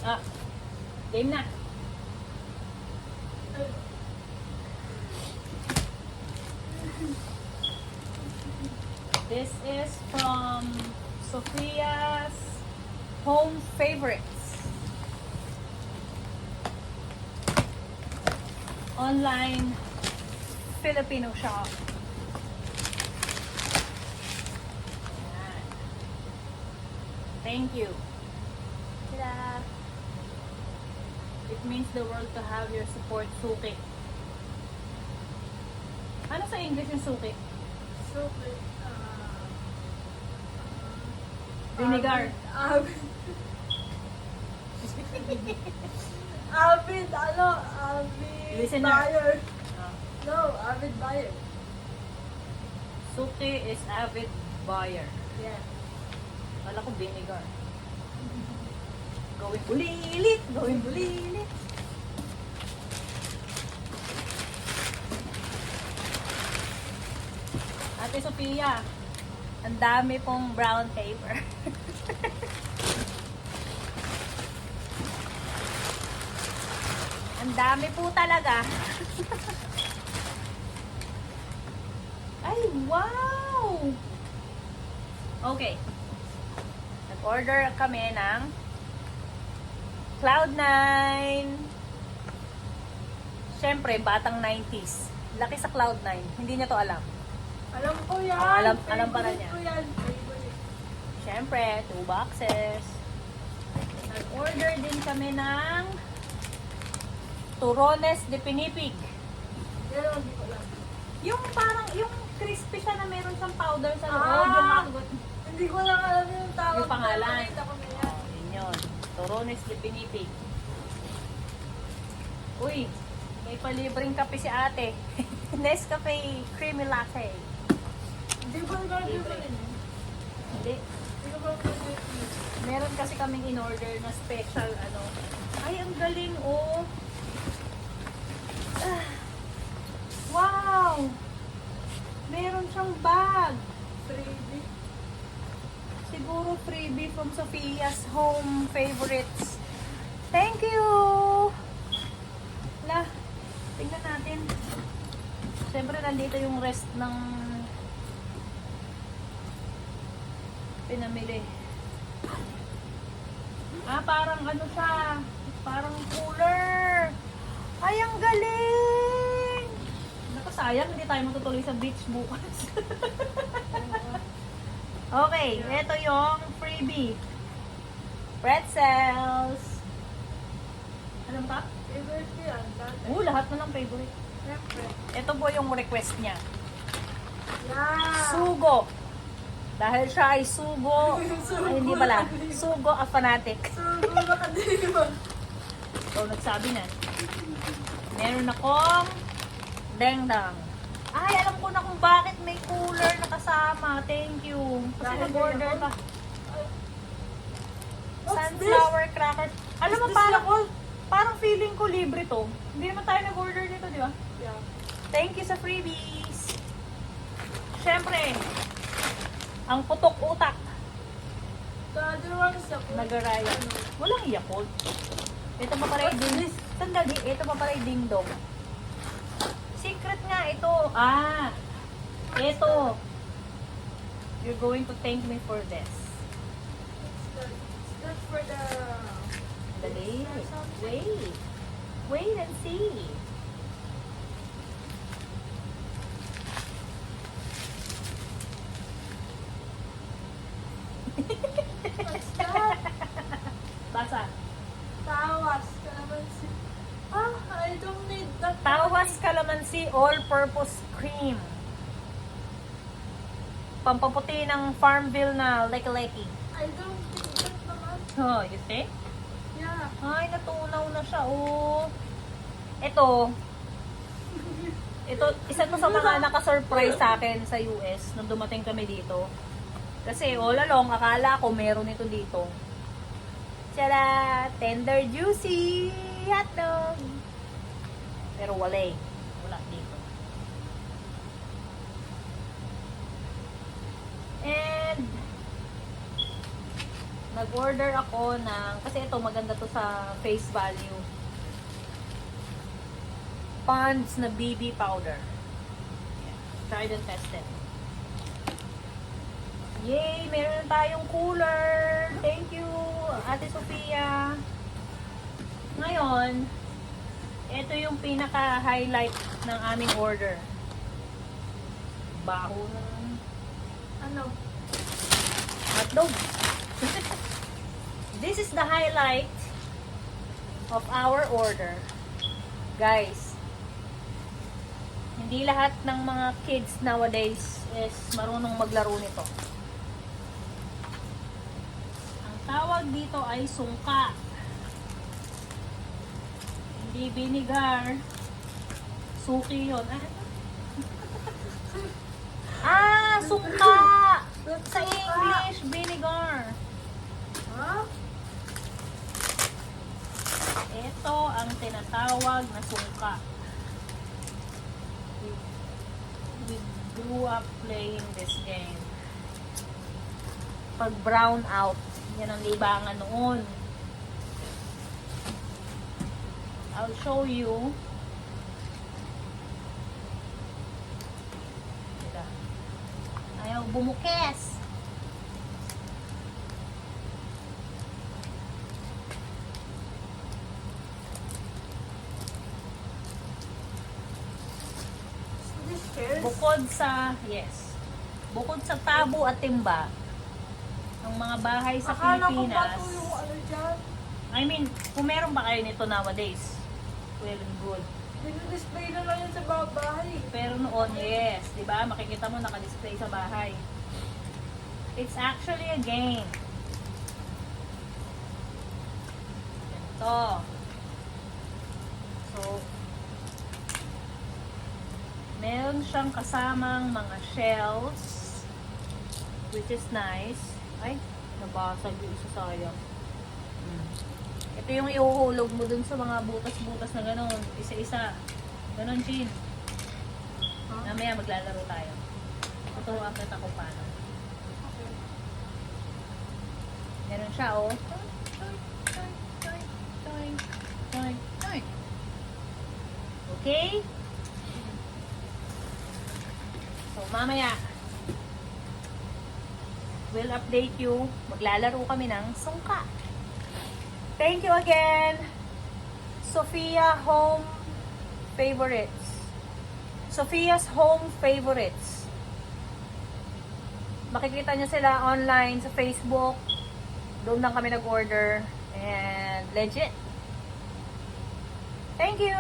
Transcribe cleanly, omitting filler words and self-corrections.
Ah, game na. This is from Sophia's Home Favorites. Online Filipino shop. Ayan. Thank you. Ta-da! It means the world to have your support, Suki. Ano sa English yung Suki? Super. Vinegar. Avid. Avid Listener. buyer. Ah. No, avid buyer. Suki is avid buyer. Yeah. Wala ko vinegar. Gawin bulilit! Gawin bulilit! Ate Sophia, ang dami pong brown paper. Ang dami po talaga. Ay, wow! Okay. Nag-order kami ng Cloud9. Siyempre, batang 90s. Laki sa Cloud9. Hindi niya to alam. Alam ko yan. Oh, alam para niya. Favorite ko yan. Favorite. Siyempre, 2 boxes. Nag-order din kami ng Turones de Pinipig. Pero hindi ko lang. Yung parang, yung crispy siya na meron siyang powder sa loob. Ah! Yung magot. Hindi ko lang alam yung tawag. Yung pangalan. Nakita ko na yan. Oh, yun yun. Turones de Pinipig. Uy, may palibreng kape si ate. Nescafe Creamy Latte. Hindi ko lang Libre. rin. Hindi. Hindi ko lang Meron kasi kaming in-order na special, ano. Ay, ang galing, oh. Ah. Wow! Meron siyang bag. freebie. Siguro freebie from Sophia's Home Favorites. Thank you! La, tingnan natin. Siyempre, nandito yung rest ng pinamili. Ah, parang ano siya. Parang cooler. Ay, ang galing! Naku, sayang, hindi tayo matutuloy sa beach bukas. Okay, ito yung freebie. Pretzels. Alam ka? Favorite ko yan. Dati. Lahat na ng favorite. Siyempre. Ito po yung request niya. Yeah. Sugo. Dahil siya ay sugo. Ay, hindi pala. Sugo a fanatic. Sugo na kadima. So, nagsabi na. Meron akong dengdang. Ay, alam ko na kung bakit may cooler na kasama. Thank you. Kasi Dahil nag-order may ka. What's Sunflower crackers. Alam mo, Is this parang feeling ko libre to. Hindi naman tayo nag-order nito, di ba? Yeah. Thank you sa freebies. Siyempre, ang putok utak. The other one is ako. Nagaraya. Walang Yakult. Ito pa pala yung What's ding. this? Sandali, ito pa pala yung ding dong. Secret nga ito. Ah, ito. You're going to thank me for this. It's good for the... Dali. Wait. Wait and see. What's that? Basa. Tawas. Calamansi. Ah, I don't need that. Tawas Calamansi All-Purpose Cream. Pampaputi ng Farmville na leki-leki. I don't think that naman. Oh, you think? Yeah. Ay, natunaw na siya. Oh. Ito, isa to sa mga naka-surprise sa akin sa US nung dumating kami dito. Kasi all along, akala ko meron ito dito. Tiyala! Tender juicy hotdog! Pero wala eh. Wala dito. And nag-order ako ng, kasi ito maganda to sa face value. Pond's na BB powder. Yeah. Tried and tested. Yay! Meron tayong cooler! Thank you, Ate Sofia! Ngayon, ito yung pinaka-highlight ng aming order. Baho ng Ano? hotdog. This is the highlight of our order. Guys, hindi lahat ng mga kids nowadays is marunong maglaro nito. Ang tawag dito ay sungka. Hindi vinegar. Suki yun. Sungka! Sa English, vinegar. Ha? Ito ang tinatawag na sungka. We grew up playing this game. Pag brown out, yan ang libangan noon. I'll show you. Teka. Ayaw bumukes. This chairs? Bukod sa tabo at timba, ang mga bahay sa Akala ko ba Pilipinas, ito yung ano dyan? I mean, kung meron ba kayo nito nowadays, well and good. Dinidisplay na lang yun sa bahay. Pero noon, yes, di ba? Makikita mo naka-display sa bahay. It's actually a game. Ito. So, meron siyang kasamang mga shells, which is nice. Ay, nabasag yung isa, sayang. Ito yung ihuhulog mo dun sa mga butas-butas na gano'n. Isa-isa. Ganon, Chin. Mamaya maglalaro tayo. Tuturuan kita kung paano. Okay. Meron siya, oh. Okay? So, mamaya, we'll update you. Maglalaro kami ng sungka. Thank you again, Sophia Home Favorites. Sophia's Home Favorites. Makikita nyo sila online sa Facebook. Doon lang kami nag-order. And legit. Thank you!